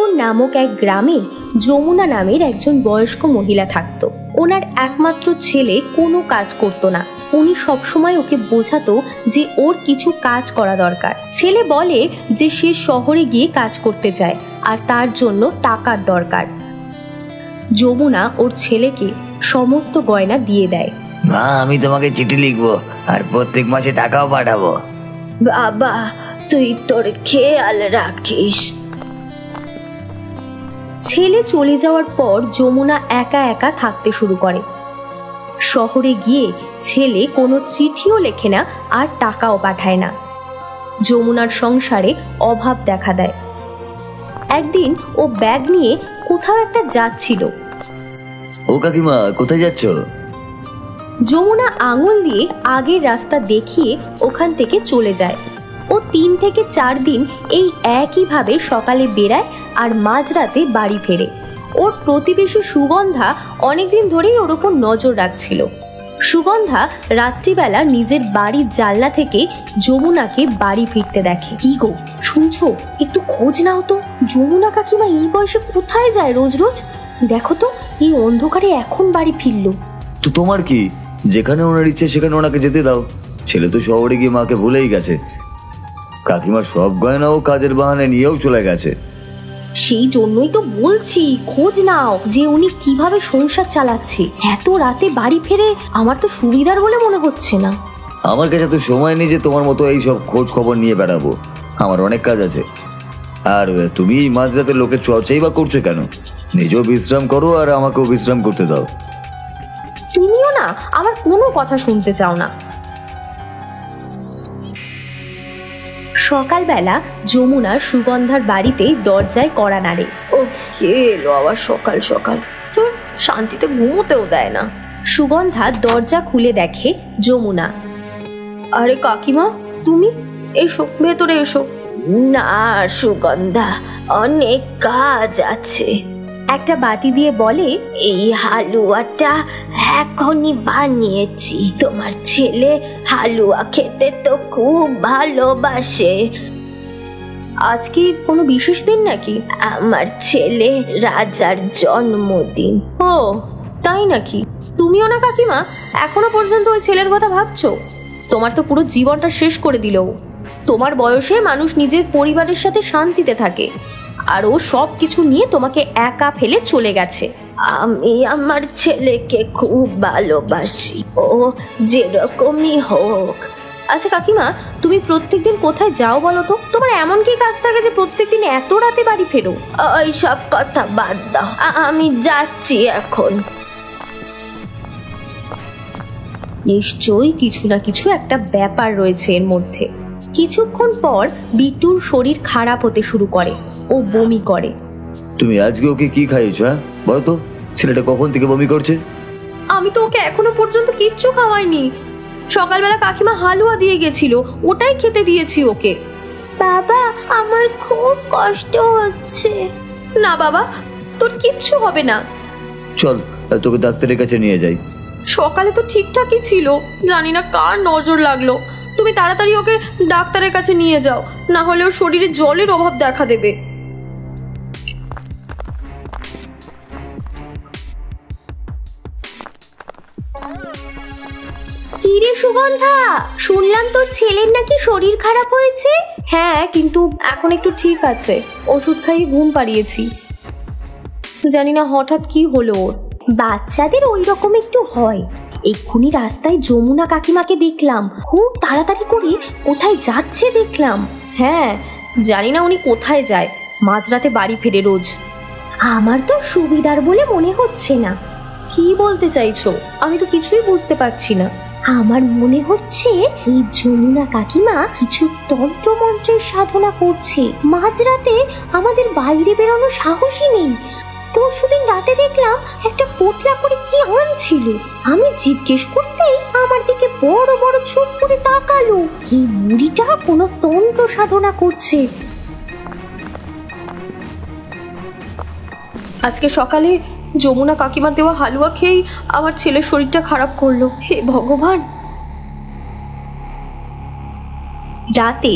রামপুর নামক এক গ্রামে যমুনা নামের একজন বয়স্ক মহিলা থাকত। ওনার একমাত্র ছেলে কোনো কাজ করতো না। উনি সবসময় ওকে বোঝাতো যে ওর কিছু কাজ করা দরকার। ছেলে বলে যে সে শহরে গিয়ে কাজ করতে চায় আর তার জন্য টাকার দরকার। যমুনা ওর ছেলেকে সমস্ত গয়না দিয়ে দেয়। মা, আমি তোমাকে চিঠি লিখবো আর প্রত্যেক মাসে টাকাও পাঠাবো। বাবা, তুই তোর খেয়াল রাখিস। ছেলে চলে যাওয়ার পর যমুনা একা একা থাকতে শুরু করে। শহরে গিয়ে ছেলে কোনো চিঠিও লেখে না আর টাকাও পাঠায় না। যমুনার সংসারে অভাব দেখা দেয়। একদিন ও ব্যাগ নিয়ে কোথাও একটা যাচ্ছিল। ও কাকিমা, কোথায় যাচ্ছ? যমুনা আঙুল দিয়ে আগের রাস্তা দেখিয়ে ওখান থেকে চলে যায়। ও 3 থেকে 4 দিন এই একইভাবে সকালে বেরায় আর মাঝরাতে বাড়ি ফেরে। ওর প্রতিবেশী সুগন্ধা অনেকদিন ধরেই ওর ওপর নজর রাখছিল। সুগন্ধা রাত্রিবেলা নিজের বাড়ির জানলা থেকে যমুনাকে বাড়ি ফিরতে দেখে। কি গো, শুনছো? একটু খোঁজ নাও তো, যমুনা কাকিমা এই বয়সে কোথায় যায় রোজ রোজ? দেখো তো, এই অন্ধকারে এখন বাড়ি ফিরলো। তো তোমার কি? যেখানে ওনার ইচ্ছে সেখানে ওনাকে যেতে দাও। ছেলে তো শহরে গিয়ে মাকে ভুলেই গেছে। কাকিমার সব গয়না ও কাজের বাহানে নিয়েও চলে গেছে। সেই জন্যই তো বলছি, খোঁজ নাও যে উনি কিভাবে সংসার চালাচ্ছে। এত রাতে বাড়ি ফেরে আমার তো সুবিধার বলে মনে হচ্ছে না। আমার কাছে তো সময় নেই যে তোমার মতো এই সব খোঁজ খবর নিয়ে বেড়াবো। আমার অনেক কাজ আছে। আর তুমি এই মাঝরাতে লোকের চর্চাই বা করছো কেন? নিজেও বিশ্রাম করো আর আমাকেও বিশ্রাম করতে দাও। তুমিও না আমার কোনো কথা শুনতে চাও না। সকালবেলা যমুনা সুগন্ধার বাড়িতে দরজায় কড়া নাড়ে। ও এলো আবার সকাল সকাল, তোর শান্তিতে ঘুমোতেও দেয় না। সুগন্ধা দরজা খুলে দেখে যমুনা। আরে কাকিমা, তুমি এসো, ভেতরে এসো। না সুগন্ধা, অনেক কাজ আছে। একটা বাটি দিয়ে বলে, এই হালুয়াটা এখনই বানিয়েছি। তোমার ছেলে হালুয়া খেতে তো খুব ভালোবাসে। আজকে কোনো বিশেষ দিন নাকি? আমার ছেলে রাজার জন্মদিন। ও তাই নাকি? তুমিও না কাকিমা এখনো পর্যন্ত ওই ছেলের কথা ভাবছো? তোমার তো পুরো জীবনটা শেষ করে দিল। তোমার বয়সে মানুষ নিজের পরিবারের সাথে শান্তিতে থাকে, আর ও সব কিছু নিয়ে তোমাকে একা ফেলে চলে গেছে। আমি আমার ছেলেকে খুব ভালোবাসি, ও যেরকমই হোক। আচ্ছা কাকিমা, তুমি প্রত্যেকদিন কোথায় যাও বলো তো? তোমার এমন কি কাজ থাকে যে প্রত্যেকদিন এত রাতে বাড়ি ফেরো? ওই সব কথা বাদ দাও, আমি যাচ্ছি এখন। নিশ্চয়ই কিছু না কিছু একটা ব্যাপার রয়েছে এর মধ্যে। কিছুক্ষণ পর বিট্টুর শরীর খারাপ হতে শুরু করে, ও বমি করে। তুমি আজকে ওকে কি খাইয়েছো? হ্যাঁ বলো তো, ছেলেটা কখন থেকে বমি করছে? আমি তো ওকে এখনো পর্যন্ত কিচ্ছু খাওয়াইনি। সকালবেলা কাকিমা হালুয়া দিয়ে গেছিল, ওটাই খেতে দিয়েছি ওকে। বাবা, আমার খুব কষ্ট হচ্ছে। না বাবা, তোর কিচ্ছু হবে না। চল তোকে ডাক্তারের কাছে নিয়ে যাই। সকালে তো ঠিকঠাকই ছিল, জানি না কার নজর লাগলো। তুমি তাড়াতাড়ি ওকে ডাক্তারের কাছে নিয়ে যাও, না হলে ওর শরীরে জলের অভাব দেখা দেবে। কিরে সুগন্ধা, শুনলাম তোর ছেলের নাকি শরীর খারাপ হয়েছে? হ্যাঁ, কিন্তু এখন একটু ঠিক আছে। ওষুধ খাইয়ে ঘুম পাড়িয়েছি। জানি না হঠাৎ কি হলো ওর। বাচ্চাদের ওই রকম একটু হয়। এক্ষুনি রাস্তায় যমুনা কাকিমাকে দেখলাম, খুব তাড়াতাড়ি করে কোথায় যাচ্ছে দেখলাম। হ্যাঁ, জানি না উনি কোথায় যায়, মাঝরাতে বাড়ি ফেরে রোজ। আমার তো সুবিধার বলে মনে হচ্ছে না। কি বলতে চাইছো? আমি তো কিছুই বুঝতে পারছি না। আমার মনে হচ্ছে এই যমুনা কাকিমা কিছু তন্ত্র মন্ত্রের সাধনা করছে। মাঝরাতে আমাদের বাইরে বেরোনো সাহসই নেই। পরশুদিন রাতে দেখলাম একটা পোটলা করে কি আনছিল। আমি জিজ্ঞেস করতেই আমার দিকে বড় বড় চোখ করে তাকালো। এই বুড়িটা কোনো তন্ত্র সাধনা করছে। আজকে সকালে যমুনা কাকিমা দেওয়া হালুয়া খেয়েই আমার ছেলের শরীরটা খারাপ করলো। হে ভগবান! রাতে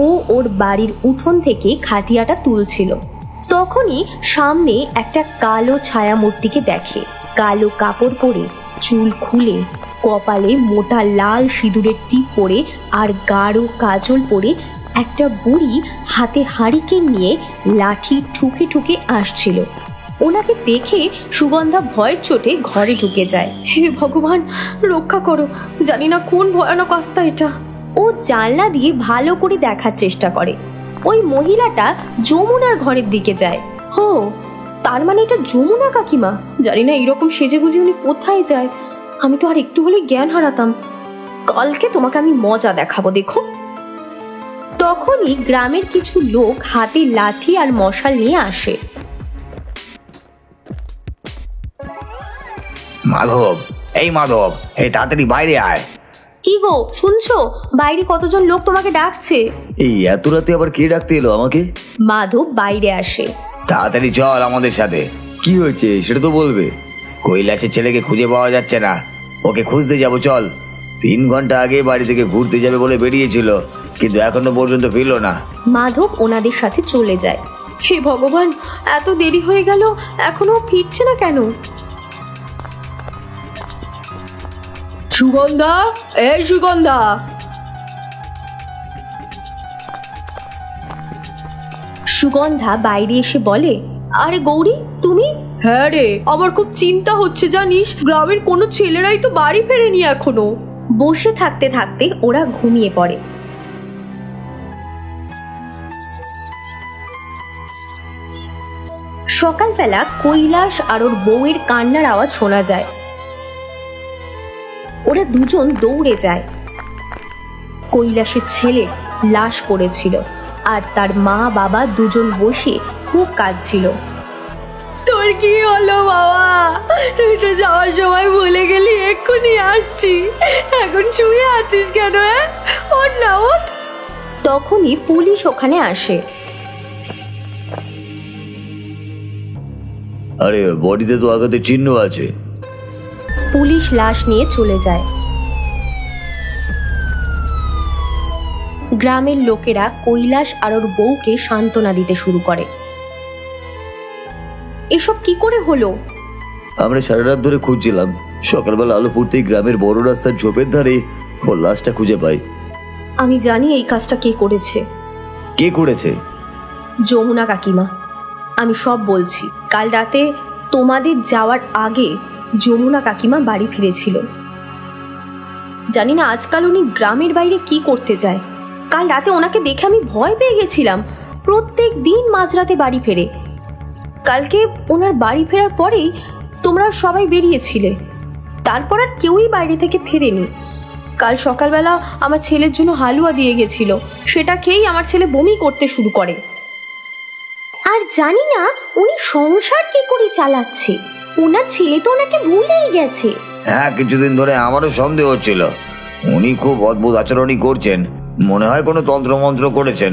ও ওর বাড়ির উঠোন থেকে খাটিয়াটা তুলছিল। তখনই সামনে একটা কালো ছায়ামূর্তিকে দেখে। কালো কাপড় পরে, চুল খুলে, কপালে মোটা লাল সিঁদুরের টিপ পরে আর গাঢ় কাজল পরে একটা বুড়ি হাতে হারিকেন নিয়ে লাঠি ঠুকে ঠুকে আসছিল। ওনাকে দেখে সুগন্ধা ভয়ের চোটে ঘরে ঢুকে যায়। হে ভগবান, রক্ষা করো, জানি না কোন ভয়ানক আত্মা এটা। ও জানলা দিয়ে ভালো করে দেখার চেষ্টা করে। ওই মহিলাটা যমুনার ঘরের দিকে যায়। হো, তার মানে এটা যমুনা কাকিমা। জানি না এরকম সেজেগুজে উনি কোথায় যায়। আমি তো আর একটু হলে জ্ঞান হারাতাম। কালকে তোমাকে আমি মজা দেখাবো, দেখো। তখনই গ্রামের কিছু লোক হাতে লাঠি আর মশাল নিয়ে আসে। মাধব, এই মাধব, এই তাড়াতাড়ি বাইরে আয়। কি গো, শুনছো? বাইরে কতজন লোক তোমাকে ডাকছে। এই এত রাতে আবার কে ডাকতে এলো আমাকে? মাধব বাইরে আসে। তাড়াতাড়ি চল আমাদের সাথে। কি হয়েছে সেটা তো বলবে। কৈলাসের ছেলেকে খুঁজে পাওয়া যাচ্ছে না, ওকে খুঁজতে যাব, চল। 3 ঘন্টা আগে বাড়ি থেকে ঘুরতে যাবে বলে বেরিয়েছিল, কিন্তু এখনো পর্যন্ত ফিরলো না। মাধব ওনাদের সাথে চলে যায়। হে ভগবান, এত দেরি হয়ে গেল, এখনো ফিরছে না কেন? সুগন্ধা, এই সুগন্ধা। সুগন্ধা বাইরে এসে বলে, আরে গৌরী, তুমি? হ্যাঁ রে, আমার খুব চিন্তা হচ্ছে জানিস, গ্রামের কোনো ছেলেরাই তো বাড়ি ফেরেনি এখনো। বসে থাকতে থাকতে ওরা ঘুমিয়ে পড়ে। সকালবেলা কৈলাস আর ওর বউয়ের কান্নার আওয়াজ শোনা যায়। ওরা দুজন দৌড়ে যায়। কৈলাসের ছেলে লাশ পড়েছিল আর তার মা বাবা দুজন বসে খুব কাঁদছিল। তোর কি হলো বাবা? তুই তো যাওয়ার সময় ভুলে গেলি, এক্ষুনি আসছি, এখন শুয়ে আছিস কেন? ওঠ না, ওঠ। তখনই পুলিশ ওখানে আসে। আরে বডিতে তো আঘাতের চিহ্ন আছে। পুলিশ লাশ নিয়ে চলে যায়। গ্রামের লোকেরা কৈলাস আর ওর বউকে সান্ত্বনা দিতে শুরু করে। এসব কি করে হলো? আমরা সারা রাত ধরে খুঁজছিলাম, সকালবেলা আলো ফুটতেই গ্রামের বড় রাস্তার ঝোপের ধারে ওর লাশটা খুঁজে পাই। আমি জানি এই কাজটা কে করেছে। কে করেছে? যমুনা কাকিমা। আমি সব বলছি। কাল রাতে তোমাদের যাওয়ার আগে যমুনা কাকিমা বাড়ি ফিরেছিল। জানি না আজকাল উনি গ্রামের বাইরে কি করতে যায়। কাল রাতে ওনাকে দেখে আমি ভয় পেয়ে গেছিলাম। প্রত্যেক দিন মাঝরাতে বাড়ি ফেরে। কালকে ওনার বাড়ি ফেরার পরেই তোমরা সবাই বেরিয়েছিলে, তারপর আর কেউই বাইরে থেকে ফেরেনি। কাল সকালবেলা আমার ছেলের জন্য হালুয়া দিয়ে গেছিল, সেটা খেয়েই আমার ছেলে বমি করতে শুরু করে। আর জানি না উনি সংসার কি করে চালাচ্ছে। ওনার ছেলে তো ওনাকে ভুলেই গেছে। হ্যাঁ, কিছুদিন ধরে আমারও সন্দেহ হচ্ছিল উনি খুব অদ্ভুত আচরণই করছেন। মনে হয় কোনো তন্ত্রমন্ত্র করেছেন।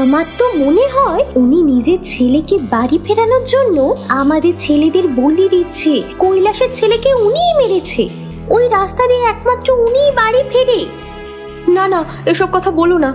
আমার তো মনে হয় উনি নিজের ছেলেকে বাড়ি ফেরানোর জন্য আমাদের ছেলেদের বলি দিচ্ছে। কৈলাসের ছেলেকে উনিই মেরেছে। ওই রাস্তা দিয়ে একমাত্র উনিই বাড়ি ফেরে। না না, এসব কথা বলো না।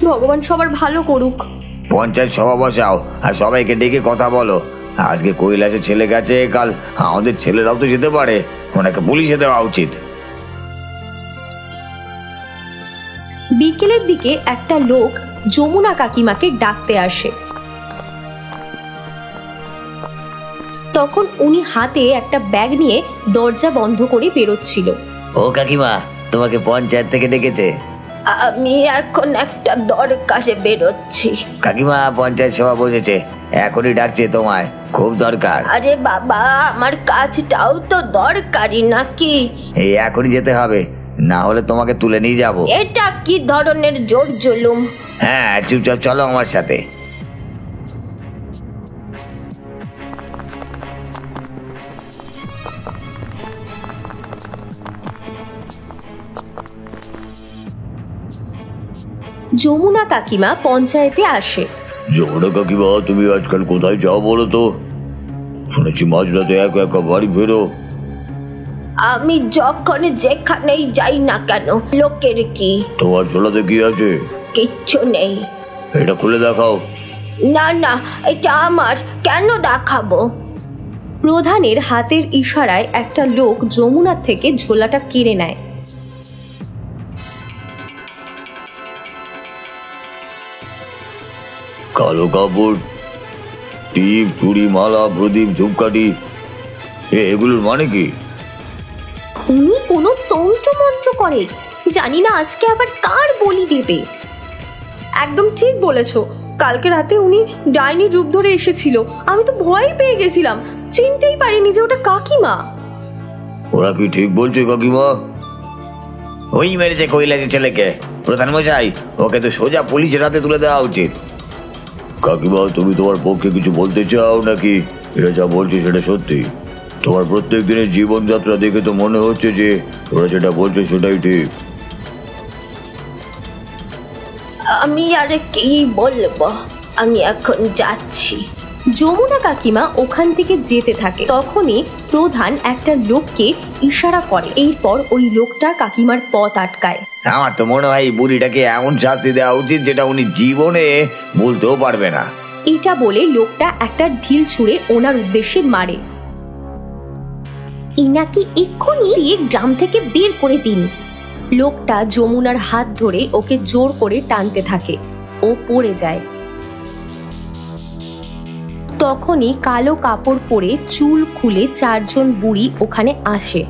ভগবান সবার ভালো করুক। পঞ্চায়েত সভা বসাও আর সবাইকে ডেকে কথা বলো। আজকে কৈলাসের ছেলে গেছে, কাল আমাদের ছেলেরাও তো যেতে পারে, ওনাকে পুলিশে দেওয়া উচিত। বিকেলের দিকে একটা লোক যমুনা কাকিমাকে ডাকতে আসে। তখন উনি হাতে একটা ব্যাগ নিয়ে দরজা বন্ধ করে বেরোচ্ছিল। ও কাকিমা, তোমাকে পঞ্চায়েত থেকে ডেকেছে। আমি এখন একটা দরকারে বেরোচ্ছি। কাকিমা, পঞ্চায়েত সভা বসেছে, এখনই ডাকছে তোমায়, খুব দরকার। আরে বাবা, আমার কাজটাও তো দরকারি নাকি? এই এখনই যেতে হবে, না হলে তোমাকে তুলে নিয়ে যাব। এটা কি ধরনের জোর জুলুম? হ্যাঁ, চুপচাপ চলো আমার সাথে। যমুনা কাকিমা পঞ্চায়েতে আসে। যমুনা কাকিমা, তুমি আজকাল কোথায় যাও বলো তো? শুনেছি মাঝরাতে একা একা বাড়ি ফেরো। আমি যখন যেখানেই যাই না কেন, লোকের কি? তোমার ঝোলাতে কি আছে? কিচ্ছু নেই। এটা খুলে দেখাও। না না, এটা আমার, কেন দেখাবো? প্রধানের হাতের ইশারায় একটা লোক যমুনার থেকে ঝোলাটা কেড়ে নেয়। কালো কাপড়, টিপ, চুড়ি, মালা, প্রদীপ, ধূপকাঠি, এগুলোর মানে কি? উনি কোনো তন্ত্র মন্ত্র করে, জানি না আজকে আবার কার বলি দেবে। একদম ঠিক বলেছো, কালকে রাতে উনি ডাইনির রূপ ধরে এসেছিল, আমি তো ভয় পেয়ে গেছিলাম, চিনতেই পারিনি যে ওটা কাকিমা। ওরা কি ঠিক বলছে কাকিমা? ওই মেরেছে কৈলাসের ছেলেকে প্রধান মশাই, ওকে তো সোজা পুলিশের হাতে তুলে দেওয়া উচিত। কাকিমা, তুমি তোমার পক্ষে কিছু বলতে চাও নাকি এরা যা বলছে সেটা সত্যি? তোমার প্রত্যেক দিনের জীবনযাত্রা দেখে তো মনে হচ্ছে যে ওরা যেটা বলছে সেটাই ঠিক। আমি আর কি বলবো, আমি এখন যাচ্ছি। যমুনা কাকিমা ওখান থেকে যেতে থাকে, তখনই প্রধান একটা লোককে ইশারা করে, এরপর ওই লোকটা কাকিমার পথ আটকায়। আমার তো মনে হয় বুড়িটাকে এমন শাস্তি দেওয়া উচিত যেটা উনি জীবনে বলতেও পারবে না। এটা বলে লোকটা একটা ঢিল ছুঁড়ে ওনার উদ্দেশ্যে মারে। ইনাকে এক্ষুনি গ্রাম থেকে বের করে দিন। লোকটা যমুনার হাত ধরে ওকে জোর করে টানতে থাকে, ও পড়ে যায়। তখনই কালো কাপড় পরে চুল খুলে চারজন বুড়ি ওখানে আসে।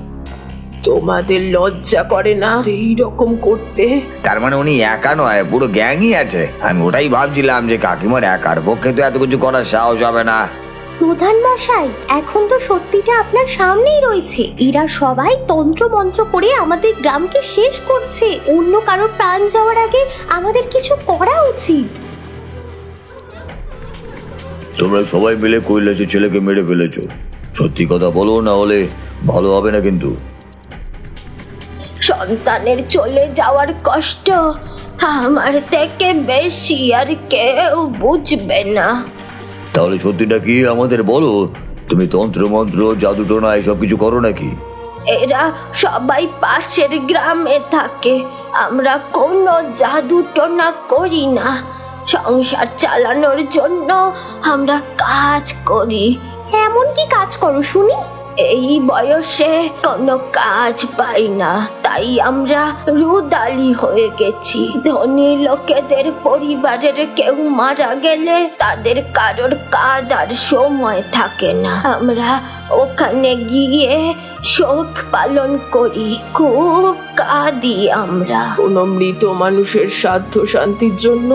তোমাদের লজ্জা করে না এইরকম করতে? তার মানে উনি একা নয়, পুরো গ্যাংই আছে। আমি ওটাই ভাবছিলাম যে কাকিমার একার পক্ষে তো এত কিছু করার সাহস হবে না। প্রধান মশাই, এখন তো সত্যিটা আপনার সামনেই রয়েছে, এরা সবাই তন্ত্র মন্ত্র করে আমাদের গ্রামকে শেষ করছে। অন্য কারোর প্রাণ যাওয়ার আগে আমাদের কিছু করা উচিত। তোমরা সবাই মিলে কৈলাসের ছেলেকে মেরে ফেলেছো, সত্যি কথা বলো, না হলে ভালো হবে না কিন্তু। সন্তানের চলে যাওয়ার কষ্ট আমার থেকে বেশি আর কেউ বুঝবে না। তাহলে সত্যিটা কি আমাদের বলো? তুমি তন্ত্র মন্ত্র, জাদু টোনা এসব কিছু করো নাকি? এরা সবাই পাশের গ্রামে থাকে, আমরা কোনো জাদু টোনা করি না। সংসার চালানোর জন্য আমরা কাজ করি। এমন কি কাজ করো শুনি? এই বয়সে কোনো কাজ পাই না, তাই আমরা রুদালি হয়ে গেছি। ধনী লোকেদের পরিবারের কেউ মারা গেলে তাদের কারোর কাঁদার সময় থাকে না, আমরা ওখানে গিয়ে শোক পালন করি, খুব কাঁদি আমরা। কোনো মৃত মানুষের সাধ্য শান্তির জন্য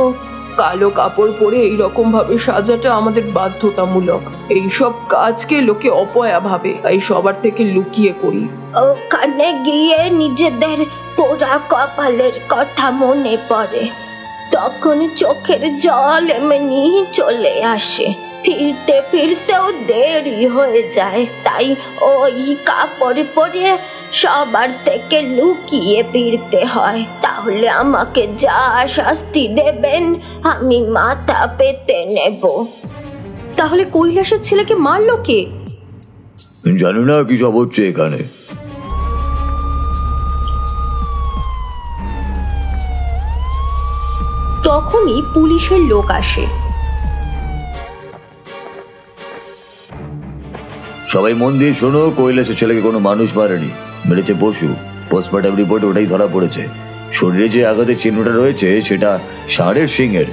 কালো কাপড় পরে এইরকম ভাবে সাজাটা আমাদের বাধ্যতামূলক। এইসব কাজকে লোকে অপয়া ভাবে, তাই সবার থেকে লুকিয়ে করি। ওখানে গিয়ে নিজেদের পোড়া কপালের কথা মনে পড়ে, তখন চোখের জল এমনি চলে আসে। ফিরতে ফিরতেও দেরি হয়ে যায়, তাই ওই কাপড় পরে সবার থেকে লুকিয়ে ফিরতে হয়। তাহলে আমাকে যা শাস্তি দেবেন আমি মাথা পেতে নেব। তাহলে কৈলাসের ছেলেকে মারলো কে? জানি না কি সব হচ্ছে এখানে। তখনই পুলিশের লোক আসে। সবাই মন দিয়ে শোনো, কৈলাসের ছেলেকে কোনো মানুষ মারেনি, মেরেছে পশু। পোস্টমর্টম রিপোর্টে ওটাই ধরা পড়েছে। শরীরে যে আঘাতের চিহ্নটা রয়েছে সেটা ষাঁড়ের শিংয়ের।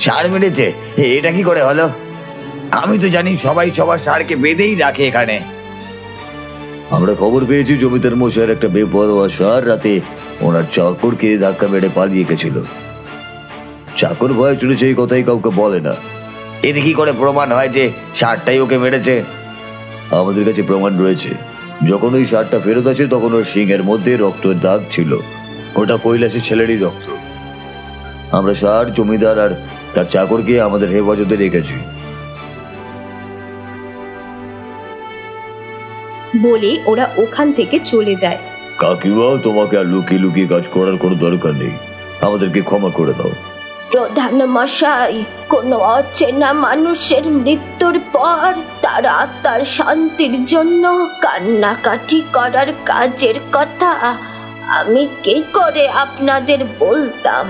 ষাঁড় মেরেছে? এটা কি করে হলো? আমি তো জানি সবাই সবার ষাঁড়কে বেঁধেই রাখে এখানে। আমরা খবর পেয়েছি জমিদার মশাইয়ের একটা বেপরোয়া ষাঁড় রাতে ওনার চাকরকে ধাক্কা মেরে পালিয়ে গেছিল। চাকর ভয় চলেছে এই কথাই কাউকে বলে না। এতে কি করে প্রমাণ হয় যে ষাঁড়টাই ওকে মেরেছে? আমাদের কাছে প্রমাণ রয়েছে। যখন ওই ষাঁড়টা ফেরত আসে তখন ওর শিংয়ের মধ্যে রক্তের দাগ ছিল, ওটা কৈলাসের ছেলেরই রক্ত। আমরা ষাঁড়, জমিদার আর তার চাকরকে আমাদের হেফাজতে রেখেছি। বলে ওরা ওখান থেকে চলে যায়। কাকিমা, তোমাকে আর লুকিয়ে লুকিয়ে কাজ করার কোনো দরকার নেই, আমাদেরকে ক্ষমা করে দাও। প্রধান মশাই, কোনো অচেনা মানুষের মৃত্যুর পর তার আত্মার শান্তির জন্য কান্নাকাটি করার কাজের কথা আমি কি করে আপনাদের বলতাম?